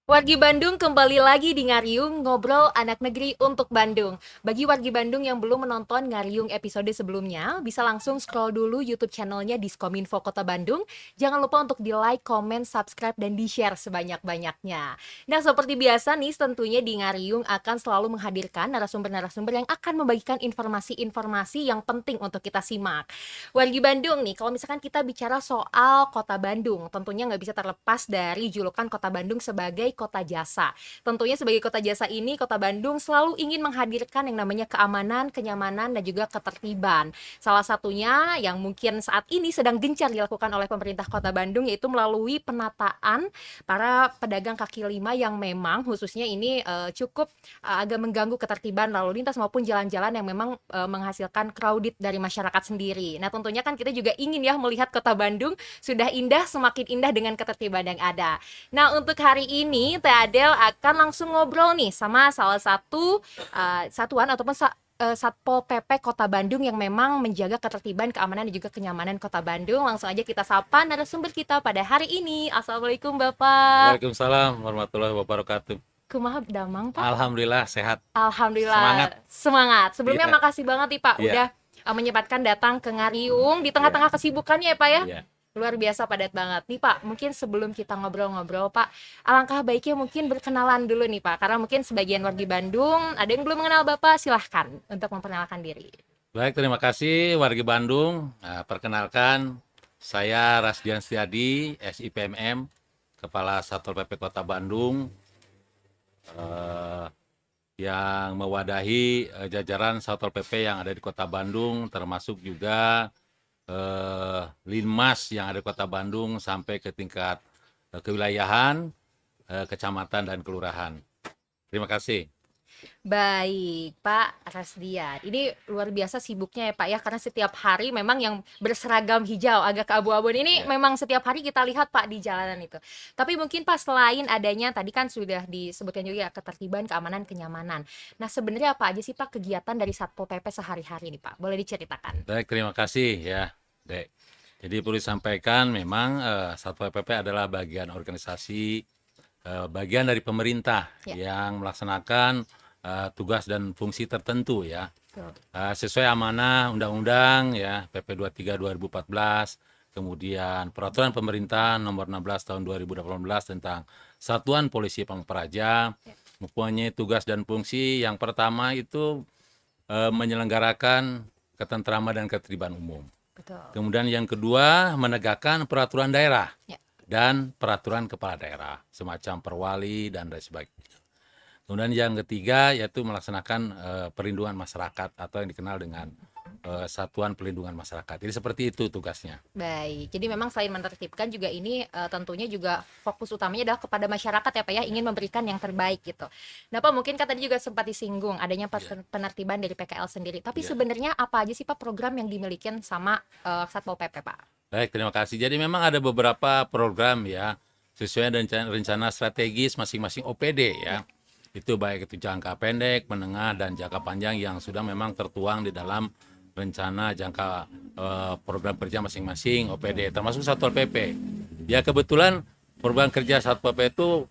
Wargi Bandung kembali lagi di Ngariung Ngobrol Anak Negeri untuk Bandung. Bagi wargi Bandung yang belum menonton Ngariung episode sebelumnya, bisa langsung scroll dulu YouTube channelnya Diskominfo Kota Bandung. Jangan lupa untuk di like, comment, subscribe, dan di share sebanyak-banyaknya. Nah, seperti biasa nih, tentunya di Ngariung akan selalu menghadirkan narasumber-narasumber yang akan membagikan informasi-informasi yang penting untuk kita simak. Wargi Bandung nih, kalau misalkan kita bicara soal Kota Bandung, tentunya nggak bisa terlepas dari julukan Kota Bandung sebagai kota jasa. Tentunya sebagai kota jasa ini, Kota Bandung selalu ingin menghadirkan yang namanya keamanan, kenyamanan, dan juga ketertiban. Salah satunya yang mungkin saat ini sedang gencar dilakukan oleh pemerintah Kota Bandung yaitu melalui penataan para pedagang kaki lima yang memang khususnya ini cukup agak mengganggu ketertiban lalu lintas maupun jalan-jalan yang memang menghasilkan crowded dari masyarakat sendiri. Nah, tentunya kan kita juga ingin ya melihat Kota Bandung sudah indah, semakin indah dengan ketertiban yang ada. Nah, untuk hari ini Teh Adel akan langsung ngobrol nih sama salah satu satuan ataupun Satpol PP Kota Bandung yang memang menjaga ketertiban, keamanan, dan juga kenyamanan Kota Bandung. Langsung aja kita sapa narasumber kita pada hari ini. Assalamualaikum Bapak. Waalaikumsalam warahmatullahi wabarakatuh. Kumaha damang Pak? Alhamdulillah sehat. Alhamdulillah Semangat. semangat. Sebelumnya Iya. makasih banget nih Pak Iya. udah menyempatkan datang ke Ngariung di tengah-tengah kesibukannya ya Pak ya. Iya. Luar biasa padat banget nih Pak. Mungkin sebelum kita ngobrol-ngobrol Pak, alangkah baiknya mungkin berkenalan dulu nih Pak. Karena mungkin sebagian wargi Bandung ada yang belum mengenal Bapak, silahkan untuk memperkenalkan diri. Baik, terima kasih wargi Bandung. Nah, perkenalkan saya Rasdian Setiadi, SIPMM, Kepala Satpol PP Kota Bandung, eh, yang mewadahi jajaran Satpol PP yang ada di Kota Bandung, termasuk juga Linmas yang ada di Kota Bandung sampai ke tingkat kewilayahan, kecamatan dan kelurahan. Terima kasih. Baik, Pak Rasdian. Ini luar biasa sibuknya ya Pak ya, karena setiap hari memang yang berseragam hijau, agak keabu-abuan ini Ya. memang setiap hari kita lihat Pak di jalanan itu. Tapi mungkin Pak selain adanya tadi kan sudah disebutkan juga ya, ketertiban, keamanan, kenyamanan. Nah, sebenarnya apa aja sih Pak kegiatan dari Satpol PP sehari-hari nih Pak? Boleh diceritakan? Baik, terima kasih ya, Dek. Jadi perlu disampaikan memang Satpol PP adalah bagian organisasi, bagian dari pemerintah Ya. yang melaksanakan tugas dan fungsi tertentu ya. Betul. Sesuai amanah undang-undang ya PP 23 2014, kemudian peraturan pemerintah nomor 16 tahun 2018 tentang Satuan Polisi Pamung Praja, mempunyai tugas dan fungsi yang pertama itu menyelenggarakan ketentraman dan ketertiban umum. Betul. Kemudian yang kedua, menegakkan peraturan daerah Ya. dan peraturan kepala daerah, semacam perwali dan lain sebagainya. Kemudian yang ketiga yaitu melaksanakan perlindungan masyarakat atau yang dikenal dengan Satuan Pelindungan Masyarakat. Jadi seperti itu tugasnya. Baik, jadi memang selain menertibkan juga ini tentunya juga fokus utamanya adalah kepada masyarakat ya Pak ya, ingin memberikan yang terbaik gitu. Nah Pak, mungkin kan tadi juga sempat disinggung adanya penertiban dari PKL sendiri. Tapi Ya. sebenarnya apa aja sih Pak program yang dimiliki sama Satpol PP Pak? Baik, terima kasih. Jadi memang ada beberapa program ya, sesuai dengan rencana strategis masing-masing OPD ya. Itu baik itu jangka pendek, menengah, dan jangka panjang yang sudah memang tertuang di dalam rencana jangka program kerja masing-masing OPD, termasuk Satpol PP. Ya kebetulan program kerja Satpol PP itu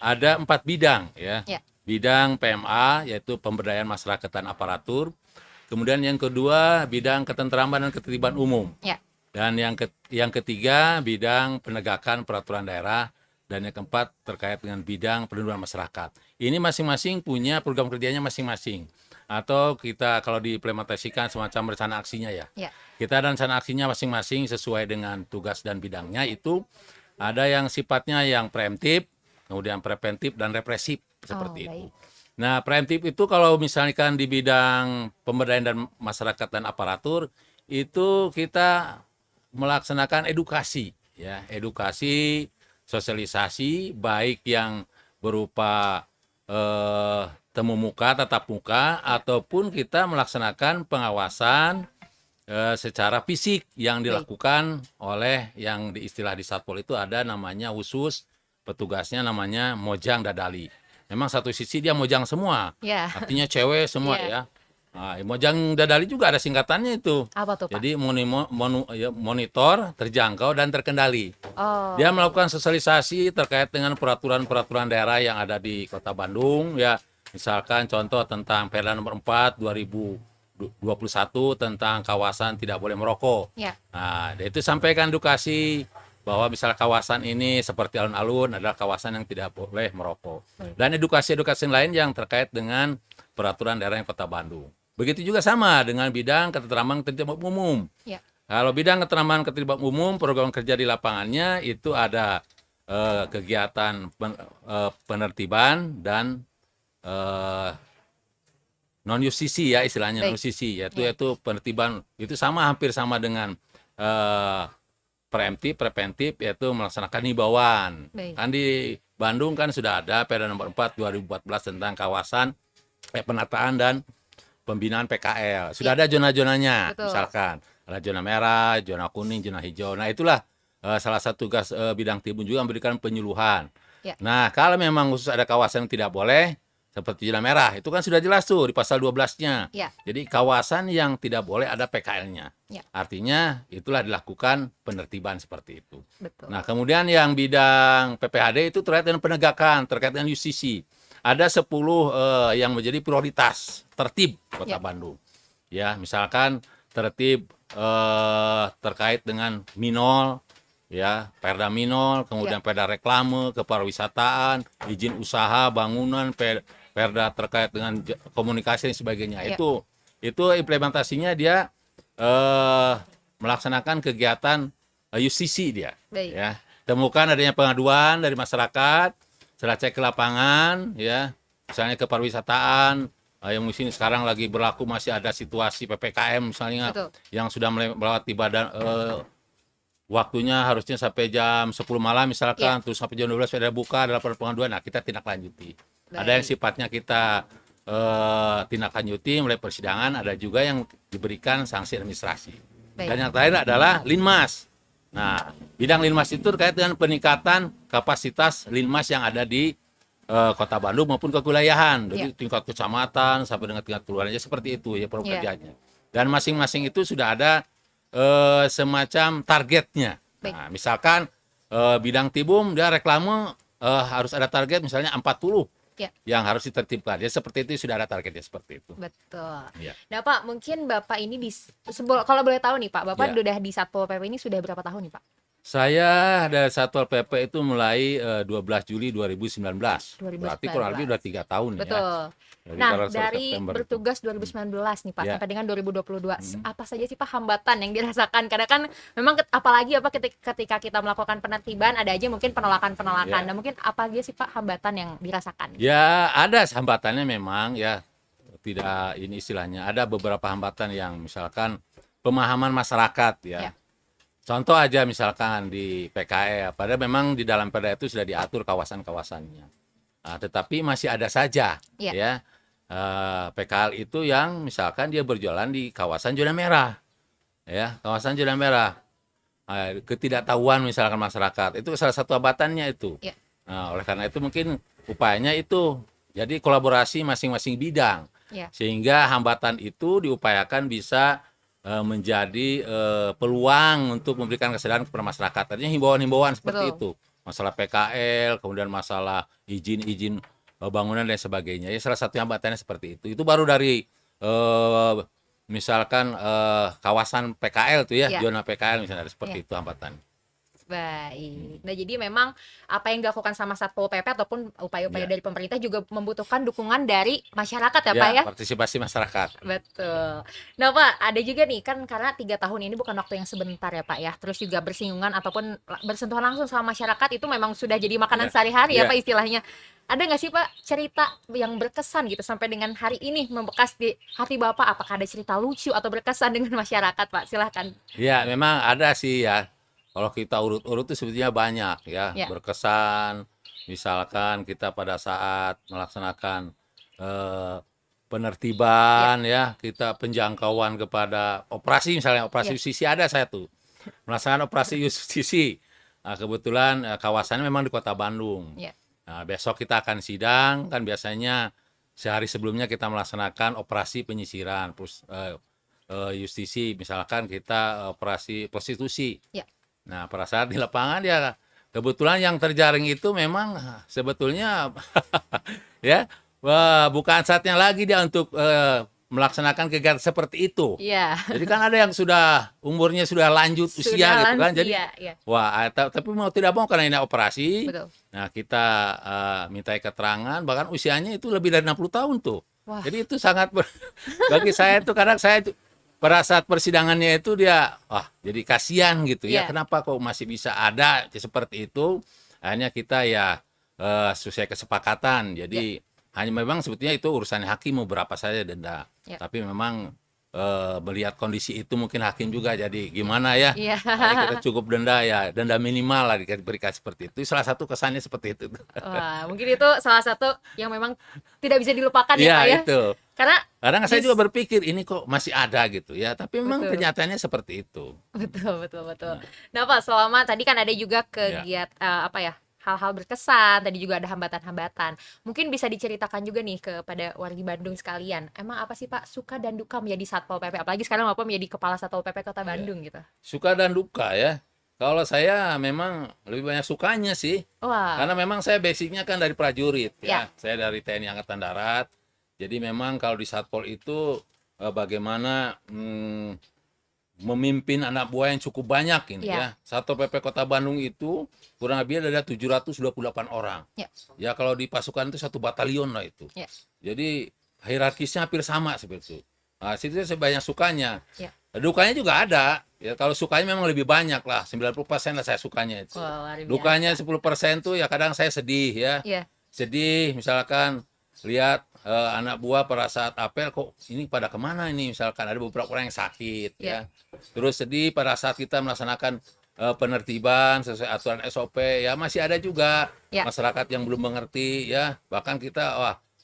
ada 4 bidang ya. Ya. Bidang PMA yaitu pemberdayaan masyarakat dan aparatur. Kemudian yang kedua bidang ketentraman dan ketertiban umum. Ya. Dan yang ketiga bidang penegakan peraturan daerah, dan yang keempat terkait dengan bidang perlindungan masyarakat. Ini masing-masing punya program kerjanya masing-masing. Atau kita kalau diimplementasikan semacam rencana aksinya ya. Ya. Kita ada rencana aksinya masing-masing sesuai dengan tugas dan bidangnya itu. Ada yang sifatnya yang preemptif, kemudian preventif dan represif seperti itu. Baik. Nah, preemptif itu kalau misalkan di bidang pemberdayaan dan masyarakat dan aparatur itu kita melaksanakan edukasi ya, edukasi, sosialisasi baik yang berupa temu muka, tatap muka, ataupun kita melaksanakan pengawasan secara fisik yang dilakukan oleh yang istilah di Satpol itu ada namanya khusus petugasnya namanya Mojang Dadali. Memang satu sisi dia Mojang semua, Ya. artinya cewek semua Ya. ya. Nah, Mojang Dadali juga ada singkatannya itu. Apa tuh Pak? Jadi monitor, terjangkau, dan terkendali. Oh, Dia melakukan sosialisasi terkait dengan peraturan-peraturan daerah yang ada di Kota Bandung ya. Misalkan contoh tentang Perda nomor 4 2021 tentang kawasan tidak boleh merokok. ya, Nah, dia itu sampaikan edukasi bahwa misal kawasan ini seperti alun-alun adalah kawasan yang tidak boleh merokok. baik. Dan edukasi-edukasi lain yang terkait dengan peraturan daerah Kota Bandung. Begitu juga sama dengan bidang ketentraman tertib umum. Ya, Kalau bidang ketentraman tertib umum, program kerja di lapangannya itu ada kegiatan penertiban dan eh, non justisi ya istilahnya non baik. justisi yaitu Ya, yaitu penertiban itu sama hampir sama dengan eh, preventif yaitu melaksanakan himbauan. baik. Kan di Bandung kan sudah ada Perda nomor 4 2014 tentang kawasan penataan dan pembinaan PKL. Sudah ada zona-zonanya, Betul. misalkan ada zona merah, zona kuning, zona hijau. Nah, itulah salah satu tugas bidang Tibun juga memberikan penyuluhan. Ya. Nah, kalau memang khusus ada kawasan yang tidak boleh, seperti zona merah, itu kan sudah jelas tuh di pasal 12-nya. Ya, Jadi kawasan yang tidak boleh ada PKL-nya. Ya. Artinya itulah dilakukan penertiban seperti itu. betul. Nah, kemudian yang bidang PPHD itu terkait dengan penegakan, terkait dengan justisi. Ada 10 yang menjadi prioritas tertib Kota Ya. Bandung. Ya, misalkan tertib terkait dengan minol, ya, Perda minol, kemudian Perda reklame, kepariwisataan, izin usaha, bangunan, Perda terkait dengan komunikasi dan sebagainya. Ya. Itu implementasinya dia melaksanakan kegiatan justisi dia. Baik. Ya, temukan adanya pengaduan dari masyarakat, setelah cek ke lapangan, ya, misalnya ke pariwisataan, yang mungkin sekarang lagi berlaku masih ada situasi PPKM misalnya, Betul. yang sudah melewati badan waktunya harusnya sampai jam 10 malam misalkan, terus sampai jam 12 sudah buka ada laporan pengaduan, nah kita tindak lanjuti. Ada yang sifatnya kita tindak lanjuti mulai persidangan, ada juga yang diberikan sanksi administrasi. Baik. Dan yang terakhir adalah Linmas. Nah, bidang Linmas itu terkait dengan peningkatan kapasitas Linmas yang ada di Kota Bandung maupun kewilayahan. Jadi tingkat kecamatan sampai dengan tingkat kelurahan seperti itu ya program kerjanya. Dan masing-masing itu sudah ada semacam targetnya. Baik. Nah, misalkan bidang Tibum dia reklame harus ada target misalnya 40 yang harus ditertibkan. Ya seperti itu sudah ada targetnya seperti itu. Betul. Ya. Nah Pak, mungkin Bapak ini kalau boleh tahu nih Pak, Bapak Ya. udah di Satpol PP ini sudah berapa tahun nih Pak? Saya dari Satpol PP itu mulai 12 Juli 2019. 2019. Berarti kurang lebih udah 3 tahun ya. Betul. Dari Nah, kalau dari September itu. bertugas 2019 nih Pak Ya. sampai dengan 2022, apa saja sih Pak hambatan yang dirasakan? Karena kan memang apalagi apa ketika kita melakukan penertiban ada aja mungkin penolakan-penolakan. Ya. Nah, mungkin apa aja sih Pak hambatan yang dirasakan? Ya ada hambatannya memang ya, tidak ini istilahnya. Ada beberapa hambatan yang misalkan pemahaman masyarakat ya. Ya. Contoh aja misalkan di PKL, padahal memang di dalam perda itu sudah diatur kawasan-kawasannya. Nah, tetapi masih ada saja ya PKL itu yang misalkan dia berjualan di kawasan zona merah. Ya, kawasan zona merah. Ketidaktahuan misalkan masyarakat, itu salah satu hambatannya itu. Ya. Nah, oleh karena itu mungkin upayanya itu jadi kolaborasi masing-masing bidang. Ya. Sehingga hambatan itu diupayakan bisa menjadi peluang untuk memberikan kesadaran kepada masyarakat. Artinya himbauan-himbauan seperti Betul. itu. Masalah PKL, kemudian masalah izin-izin bangunan dan sebagainya. Ya salah satu hambatannya seperti itu. Itu baru dari misalkan kawasan PKL tuh ya, Ya. zona PKL misalnya seperti itu hambatan. Baik. Nah, jadi memang apa yang dilakukan sama Satpol PP ataupun upaya-upaya Ya. dari pemerintah juga membutuhkan dukungan dari masyarakat ya, Pak ya? Partisipasi masyarakat. Betul. Nah Pak, ada juga nih kan karena 3 tahun ini bukan waktu yang sebentar ya Pak ya. Terus juga bersinggungan ataupun bersentuhan langsung sama masyarakat itu memang sudah jadi makanan Ya. sehari-hari ya Ya. Pak istilahnya. Ada nggak sih Pak cerita yang berkesan gitu sampai dengan hari ini membekas di hati Bapak? Apakah ada cerita lucu atau berkesan dengan masyarakat Pak? Silahkan. Ya, memang ada sih ya. Kalau kita urut-urut itu sebetulnya banyak ya, Ya. berkesan. Misalkan kita pada saat melaksanakan penertiban ya, kita penjangkauan kepada operasi misalnya operasi Ya. justisi ada saya tuh. Melaksanakan operasi justisi. Nah, kebetulan kawasannya memang di Kota Bandung. Ya. Nah, besok kita akan sidang, kan biasanya sehari sebelumnya kita melaksanakan operasi penyisiran, justisi misalkan kita operasi prostitusi. Ya. Nah, pada saat di lapangan ya kebetulan yang terjaring itu memang sebetulnya ya bukan saatnya lagi dia untuk melaksanakan kegiatan seperti itu. Iya, Jadi kan ada yang sudah umurnya sudah lanjut usia sudah gitu kan. Jadi lansia, ya, wah tapi mau tidak mau karena ini operasi, betul. nah kita mintai keterangan bahkan usianya itu lebih dari 60 tahun tuh. Wah, Jadi itu sangat bagi saya itu kadang saya itu pada saat persidangannya itu dia jadi kasihan gitu ya, iya, kenapa kok masih bisa ada seperti itu. Akhirnya kita ya sesuai kesepakatan. iya, Jadi hanya memang sebetulnya itu urusan hakim mau berapa saja denda. iya, Tapi memang melihat kondisi itu mungkin hakim juga jadi gimana ya. iya. Akhirnya kita cukup denda ya, denda minimal lah diberikan seperti itu. Salah satu kesannya seperti itu. Wah, mungkin itu salah satu yang memang tidak bisa dilupakan ya, Iya Pak ya. itu. Karena Kadang saya dis juga berpikir ini kok masih ada gitu ya, tapi memang betul. kenyataannya seperti itu. Betul, betul, betul. Nah, Nah, Pak, selama tadi kan ada juga ya, apa ya, hal-hal berkesan, tadi juga ada hambatan-hambatan. Mungkin bisa diceritakan juga nih kepada wargi Bandung sekalian. Emang apa sih, Pak, suka dan duka menjadi Satpol PP? Apalagi sekarang Bapak menjadi Kepala Satpol PP Kota ya. Bandung gitu. Suka dan duka ya. Kalau saya memang lebih banyak sukanya sih, Wah, karena memang saya basicnya kan dari prajurit ya, ya. Saya dari TNI Angkatan Darat. Jadi memang kalau di Satpol itu bagaimana memimpin anak buah yang cukup banyak ini ya, ya. Satpol PP Kota Bandung itu kurang lebih ada 728 orang. ya, Ya kalau di pasukan itu satu batalion lah itu. ya, Jadi hierarkisnya hampir sama seperti itu. Nah, situ saya banyak sukanya. ya. Dukanya juga ada. Ya kalau sukanya memang lebih banyak lah, 90% lah saya sukanya itu. Wah, luar Dukanya biasa. 10% tuh ya kadang saya sedih ya. Iya, Sedih misalkan lihat anak buah pada saat apel kok ini pada kemana ini, misalkan ada beberapa orang yang sakit iya, ya. Terus sedih pada saat kita melaksanakan penertiban sesuai aturan SOP ya, masih ada juga iya. masyarakat yang belum mengerti ya. Bahkan kita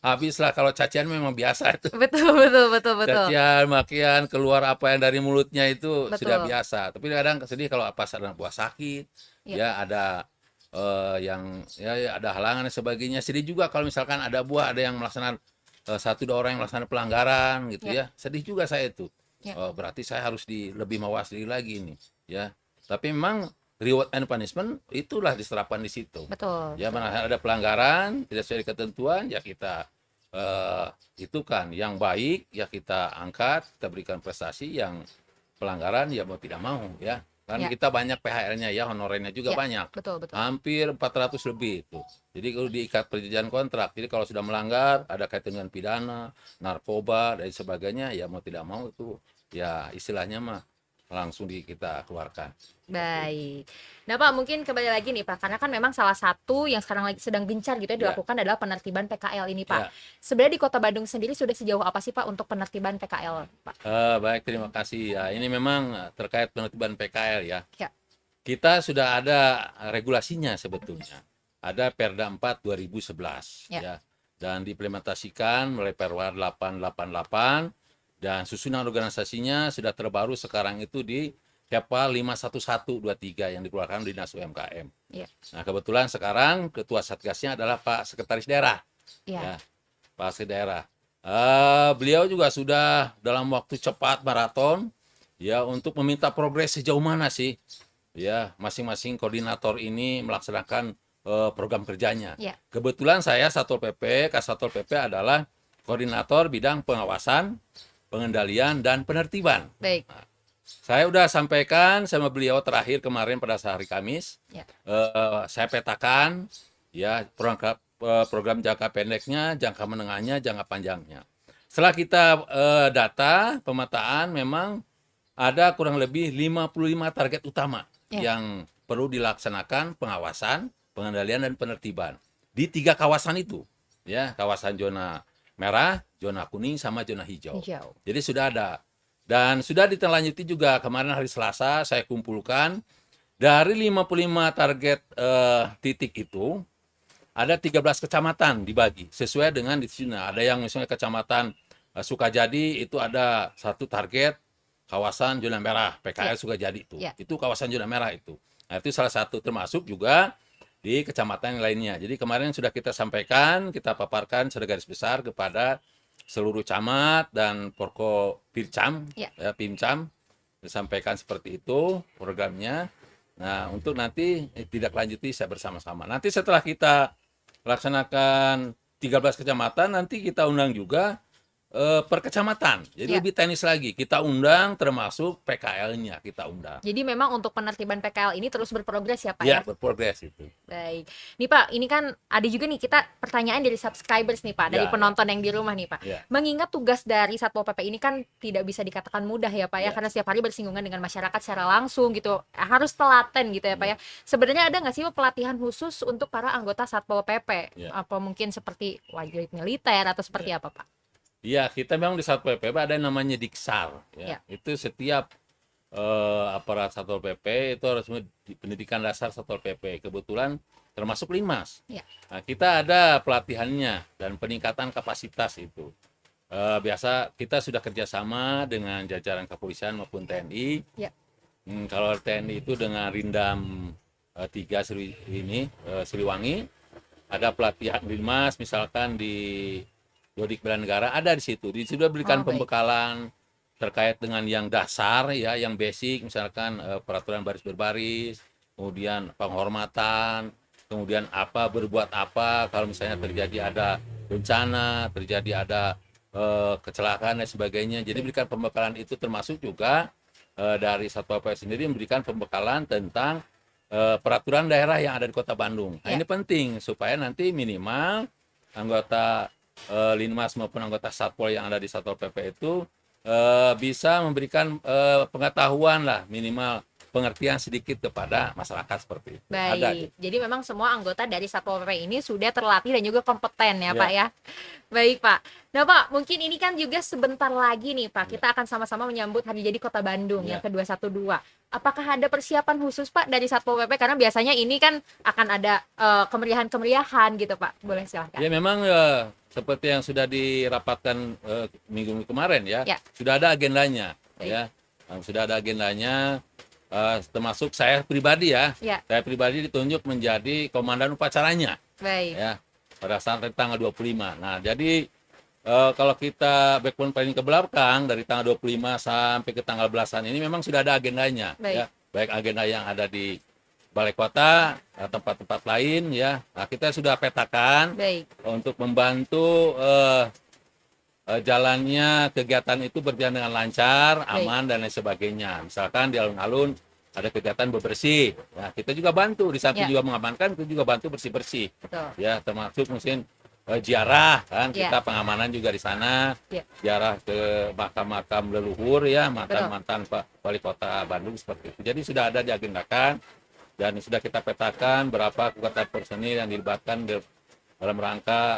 habislah kalau cacian memang biasa itu. Betul, betul, betul, betul. Cacian, makian, keluar apa yang dari mulutnya itu sudah Betul. biasa. Tapi kadang sedih kalau pas ada buah sakit, Iya, ya ada yang ya ada halangan dan sebagainya. Sedih juga kalau misalkan ada buah, ada yang melaksanakan satu dua orang yang melaksanakan pelanggaran gitu iya, ya. Sedih juga saya itu. iya. Oh, berarti saya harus lebih mawas diri lagi nih, ya. Tapi memang reward and punishment itulah diterapkan di situ. Betul, Ya, betul. mana ada pelanggaran tidak sesuai ketentuan ya kita itu kan yang baik ya kita angkat, kita berikan prestasi, yang pelanggaran ya mau tidak mau ya. Kan Iya, kita banyak PHL-nya ya, honorernya juga iya. banyak. Betul, betul. Hampir 400 lebih itu. Jadi kalau diikat perjanjian kontrak, jadi kalau sudah melanggar ada kaitan dengan pidana, narkoba dan sebagainya ya mau tidak mau itu ya istilahnya mah langsung kita keluarkan. Seperti itu. Baik. Nah, Pak, mungkin kembali lagi nih, Pak, karena kan memang salah satu yang sekarang lagi sedang gencar gitu ya Ya, dilakukan adalah penertiban PKL ini, Pak. ya. Sebenarnya di Kota Bandung sendiri sudah sejauh apa sih, Pak, untuk penertiban PKL, Pak? Baik, terima kasih ya. Ini memang terkait penertiban PKL ya. Ya, Kita sudah ada regulasinya sebetulnya. Ada Perda 4 2011 ya, ya. Dan diimplementasikan melalui Perwa 888 dan susunan organisasinya sudah terbaru sekarang itu di Kepal 51123 yang dikeluarkan Dinas UMKM. ya, Nah, kebetulan sekarang ketua Satgasnya adalah Pak Sekretaris Daerah ya, ya, Pak Sekretaris Daerah. Beliau juga sudah dalam waktu cepat maraton ya untuk meminta progres sejauh mana sih ya masing-masing koordinator ini melaksanakan program kerjanya. ya. Kebetulan saya Satpol PP, Kasatpol PP adalah koordinator bidang pengawasan, pengendalian dan penertiban. Baik. Saya udah sampaikan sama beliau terakhir kemarin pada hari Kamis. Ya, Saya petakan ya program jangka pendeknya, jangka menengahnya, jangka panjangnya. Setelah kita data pemetaan memang ada kurang lebih 55 target utama ya, yang perlu dilaksanakan pengawasan, pengendalian dan penertiban di 3 kawasan itu. Ya, kawasan zona merah, zona kuning sama zona hijau. hijau. Jadi sudah ada. Dan sudah ditindaklanjuti juga kemarin hari Selasa saya kumpulkan dari 55 target titik itu ada 13 kecamatan dibagi sesuai dengan di sini. Ada yang misalnya kecamatan Sukajadi itu ada satu target kawasan zona merah PKL Ya, Sukajadi itu. ya. Itu kawasan zona merah itu. Nah, itu salah satu termasuk juga di kecamatan yang lainnya. Jadi kemarin sudah kita sampaikan, kita paparkan secara garis besar kepada seluruh camat dan Porko Pircam, Ya, ya, Pimcam, disampaikan seperti itu programnya. Nah, untuk nanti tidak lanjuti saya bersama-sama. Nanti setelah kita laksanakan 13 kecamatan, nanti kita undang juga per kecamatan. Jadi Ya. lebih teknis lagi. Kita undang termasuk PKL-nya kita undang. Jadi memang untuk penertiban PKL ini terus berprogres ya Pak Ya, ya? berprogres itu. Baik. Nih Pak, ini kan ada juga nih kita pertanyaan dari subscribers nih Pak, dari Ya, penonton yang di rumah nih Pak. ya. Mengingat tugas dari Satpol PP ini kan tidak bisa dikatakan mudah ya Pak ya, Ya. karena setiap hari bersinggungan dengan masyarakat secara langsung gitu. Harus telaten gitu ya Pak ya. Sebenarnya ada nggak sih Pak pelatihan khusus untuk para anggota Satpol PP? Ya. Apa mungkin seperti wajib militer atau seperti apa Pak? Iya, kita memang di Satpol PP ada yang namanya Diksar. Ya. Itu setiap aparat Satpol PP itu harus pendidikan dasar Satpol PP. Kebetulan termasuk Linmas. Ya. Nah, kita ada pelatihannya dan peningkatan kapasitas itu. Biasa kita sudah kerjasama dengan jajaran kepolisian maupun TNI. Ya. Kalau TNI itu dengan Rindam 3 Siliwangi, ada pelatihan Linmas misalkan di Yodik Bela Negara ada di situ. Di situ berikan baik. pembekalan terkait dengan yang dasar ya, yang basic misalkan peraturan baris berbaris, kemudian penghormatan, kemudian berbuat apa kalau misalnya terjadi ada bencana, terjadi ada kecelakaan dan sebagainya. Jadi berikan pembekalan itu termasuk juga dari Satpol PP sendiri memberikan pembekalan tentang peraturan daerah yang ada di Kota Bandung. Nah, Ya. ini penting supaya nanti minimal anggota Linmas maupun anggota Satpol yang ada di Satpol PP itu bisa memberikan pengetahuan lah, minimal pengertian sedikit kepada masyarakat seperti itu. Ada. Baik, jadi memang semua anggota dari Satpol PP ini sudah terlatih dan juga kompeten ya Ya. Pak ya. Baik Pak. Nah Pak, mungkin ini kan juga sebentar lagi nih Pak, kita akan sama-sama menyambut Hari Jadi Kota Bandung yang Ya. ke-212. Apakah ada persiapan khusus Pak dari Satpol PP? Karena biasanya ini kan akan ada kemeriahan-kemeriahan gitu Pak. Boleh silahkan. Ya memang seperti yang sudah dirapatkan minggu kemarin ya, Ya. sudah ada agendanya. Baik. Ya, sudah ada agendanya. Termasuk saya pribadi ya. Ya. Saya pribadi ditunjuk menjadi komandan upacaranya Baik. ya pada saat tanggal 25. Nah, jadi kalau kita background planning ke belakang dari tanggal 25 sampai ke tanggal belasan ini memang sudah ada agendanya. Baik. Ya. Baik agenda yang ada di Balai Kota, tempat-tempat lain ya. Nah, kita sudah petakan Baik. untuk membantu jalannya kegiatan itu berjalan dengan lancar, aman dan lain sebagainya. Misalkan di alun-alun ada kegiatan bebersih, ya kita juga bantu. Di samping Ya. juga mengamankan, kita juga bantu bersih-bersih. Betul. Ya, termasuk mungkin ziarah kan, Ya. kita pengamanan juga di sana. Ya. Ziarah ke makam-makam leluhur ya, Betul. mantan-mantan Wali Kota Bandung seperti itu. Jadi sudah ada diagendakan dan sudah kita petakan berapa kekuatan personil yang dilibatkan dalam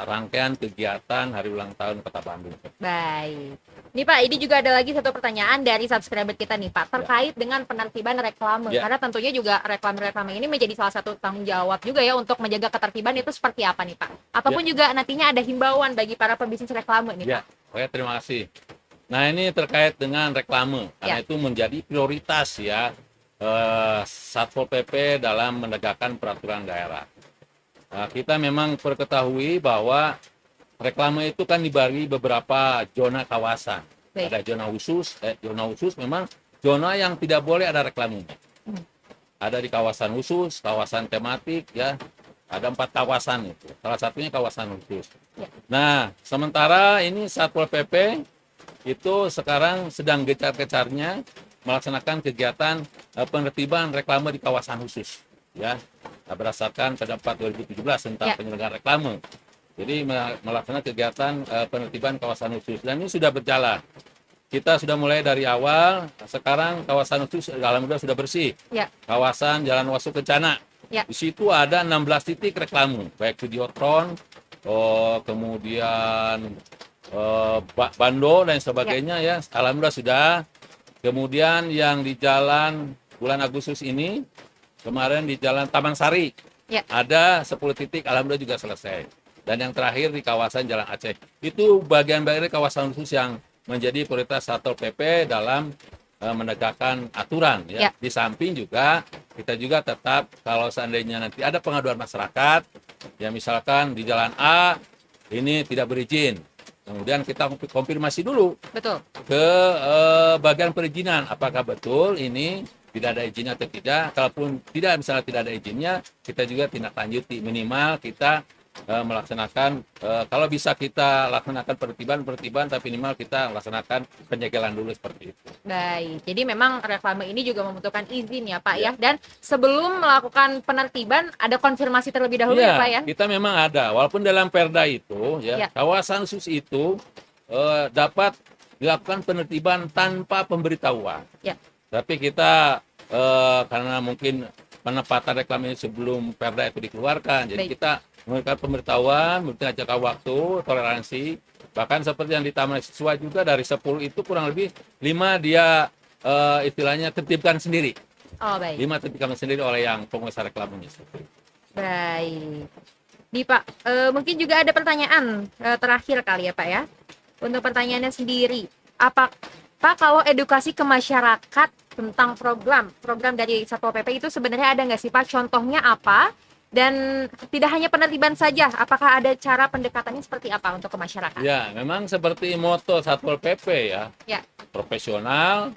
rangkaian kegiatan hari ulang tahun Kota Bandung. Baik. Nih Pak, ini juga ada lagi satu pertanyaan dari subscriber kita nih Pak, terkait dengan penertiban reklame. Ya. Karena tentunya juga reklame-reklame ini menjadi salah satu tanggung jawab juga ya untuk menjaga ketertiban itu seperti apa nih Pak? Ataupun juga nantinya ada himbauan bagi para pebisnis reklame nih Ya, Pak? oke, terima kasih. Nah, ini terkait dengan reklame, karena Ya. itu menjadi prioritas ya Satpol PP dalam menegakkan peraturan daerah. Nah, kita memang perketahui bahwa reklame itu kan dibagi beberapa zona kawasan. Baik. Ada zona khusus memang zona yang tidak boleh ada reklamenya. Ada di kawasan khusus, kawasan tematik ya. Ada 4 kawasan itu. Salah satunya kawasan khusus. Ya. Nah, sementara ini Satpol PP itu sekarang sedang gencar-gencarnya melaksanakan kegiatan penertiban reklame di kawasan khusus ya. Berdasarkan Perda 2017 tentang Ya. penyelenggaraan reklame. Jadi melaksanakan kegiatan penertiban kawasan khusus dan ini sudah berjalan. Kita sudah mulai dari awal, sekarang kawasan khusus alhamdulillah sudah bersih. Ya. Kawasan Jalan Wasu Kencana. Ya. Di situ ada 16 titik reklame, baik Videotron, kemudian Bando dan sebagainya ya. Alhamdulillah sudah. Kemudian yang di jalan bulan Agustus ini, kemarin di Jalan Taman Sari, Ya. ada 10 titik, alhamdulillah juga selesai. Dan yang terakhir di kawasan Jalan Aceh. Itu bagian-bagian kawasan khusus yang menjadi prioritas Satpol PP dalam menegakkan aturan. Ya. Di samping juga, kita juga tetap kalau seandainya nanti ada pengaduan masyarakat, ya misalkan di Jalan A, ini tidak berizin. Kemudian kita konfirmasi dulu Betul. ke bagian perizinan, apakah betul ini tidak ada izinnya atau tidak. Kalaupun tidak, misalnya tidak ada izinnya, kita juga tindak lanjuti. Minimal kita melaksanakan, kalau bisa kita laksanakan penertiban, tapi minimal kita laksanakan penyegelan dulu seperti itu. Baik, jadi memang reklame ini juga membutuhkan izin ya Pak Ya. ya. Dan sebelum melakukan penertiban ada konfirmasi terlebih dahulu ya Pak ya. Kita memang ada, walaupun dalam Perda itu, Ya. kawasan khusus itu dapat dilakukan penertiban tanpa pemberitahuan. Ya. Tapi kita karena mungkin penempatan reklame sebelum Perda itu dikeluarkan, jadi Baik. kita memberikan pemberitahuan, memberikan jangka waktu, toleransi. Bahkan seperti yang di Taman Siswa juga dari 10 itu kurang lebih 5 dia istilahnya tertibkan sendiri. Oh baik. 5 tertibkan sendiri oleh yang pengusaha reklamenya. Baik. Nih Pak, mungkin juga ada pertanyaan terakhir kali ya Pak ya. Untuk pertanyaannya sendiri, apa Pak kalau edukasi ke masyarakat tentang program dari Satpol PP itu sebenarnya ada nggak sih Pak? Contohnya apa? Dan tidak hanya penertiban saja, apakah ada cara pendekatannya seperti apa untuk ke masyarakat? Ya, memang seperti moto Satpol PP ya, Ya, profesional,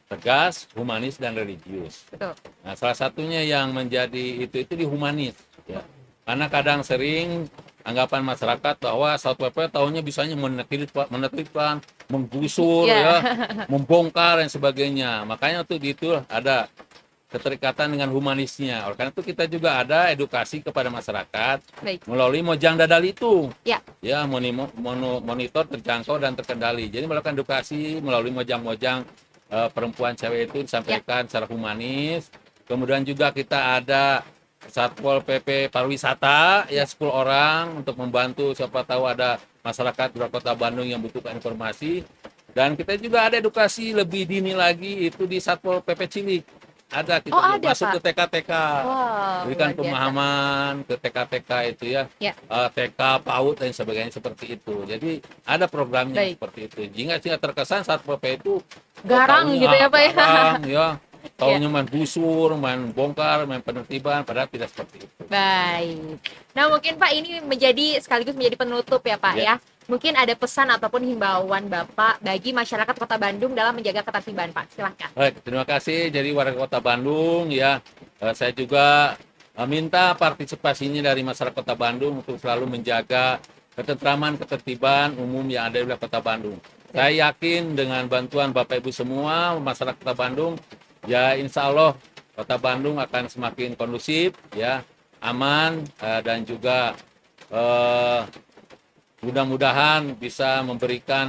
tegas, humanis, dan religius. betul. Nah, salah satunya yang menjadi itu di humanis. Ya. Karena kadang sering anggapan masyarakat bahwa Satpol PP tahunya bisanya menertibkan, menggusur, Ya. membongkar dan sebagainya. Makanya untuk itu ada keterikatan dengan humanisnya. Oleh karena itu kita juga ada edukasi kepada masyarakat Baik. melalui Mojang Dadal itu. Ya. Ya, monitor terjangkau dan terkendali. Jadi melakukan edukasi melalui mojang-mojang perempuan cewek itu disampaikan secara humanis. Kemudian juga kita ada Satpol PP pariwisata ya 10 orang untuk membantu siapa tahu ada masyarakat di luar Kota Bandung yang butuhkan informasi. Dan kita juga ada edukasi lebih dini lagi itu di Satpol PP Cilik. Ada kita Oh, ada, masuk Pak. ke TK-TK. Wow, Berikan luar biasa. pemahaman ke TK-TK itu ya. Ya. TK, PAUD dan sebagainya seperti itu. Jadi ada programnya Baik. seperti itu. Jika terkesan Satpol PP itu Garang taunya gitu ya, Pak ya. garang, ya. Taunya main gusur, main bongkar, main penertiban, padahal tidak seperti itu. Baik. Nah, mungkin Pak ini sekaligus menjadi penutup ya Pak ya. Ya. Mungkin ada pesan ataupun himbauan Bapak bagi masyarakat Kota Bandung dalam menjaga ketertiban Pak. Silahkan. Baik, terima kasih. Jadi warga Kota Bandung ya, saya juga minta partisipasinya dari masyarakat Kota Bandung untuk selalu menjaga ketentraman, ketertiban umum yang ada di wilayah Kota Bandung. Saya yakin dengan bantuan Bapak Ibu semua, masyarakat Kota Bandung, ya insya Allah Kota Bandung akan semakin kondusif, ya aman, dan juga mudah-mudahan bisa memberikan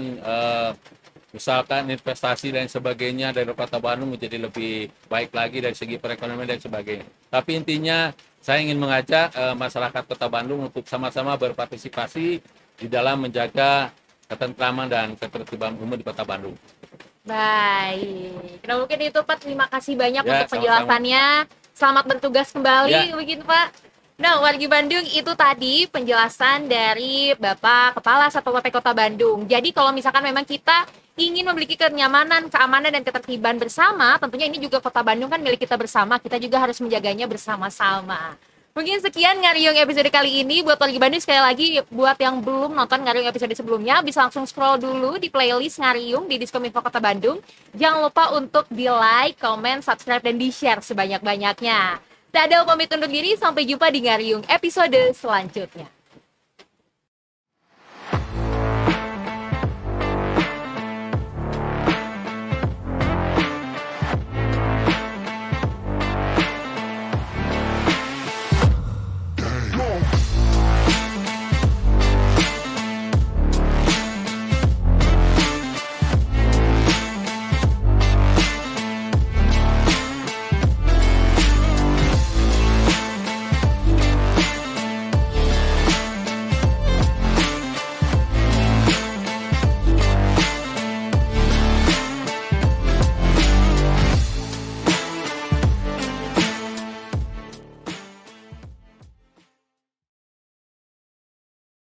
misalkan investasi dan sebagainya dari Kota Bandung menjadi lebih baik lagi dari segi perekonomian dan sebagainya. Tapi intinya saya ingin mengajak masyarakat Kota Bandung untuk sama-sama berpartisipasi di dalam menjaga ketentraman dan ketertiban umum di Kota Bandung. Baik. Nah, mungkin itu Pak, terima kasih banyak Ya, untuk sama-sama. penjelasannya. Selamat bertugas kembali Ya. begitu Pak. Nah, wargi Bandung itu tadi penjelasan dari Bapak Kepala Satpol PP Kota Bandung. Jadi kalau misalkan memang kita ingin memiliki kenyamanan, keamanan, dan ketertiban bersama, tentunya ini juga Kota Bandung kan milik kita bersama, kita juga harus menjaganya bersama-sama. Mungkin sekian Ngariung episode kali ini. Buat wargi Bandung, sekali lagi buat yang belum nonton Ngariung episode sebelumnya, bisa langsung scroll dulu di playlist Ngariung di Diskominfo Kota Bandung. Jangan lupa untuk di like, comment, subscribe, dan di share sebanyak-banyaknya. Tak ada pamit undur diri, sampai jumpa di Ngariung episode selanjutnya.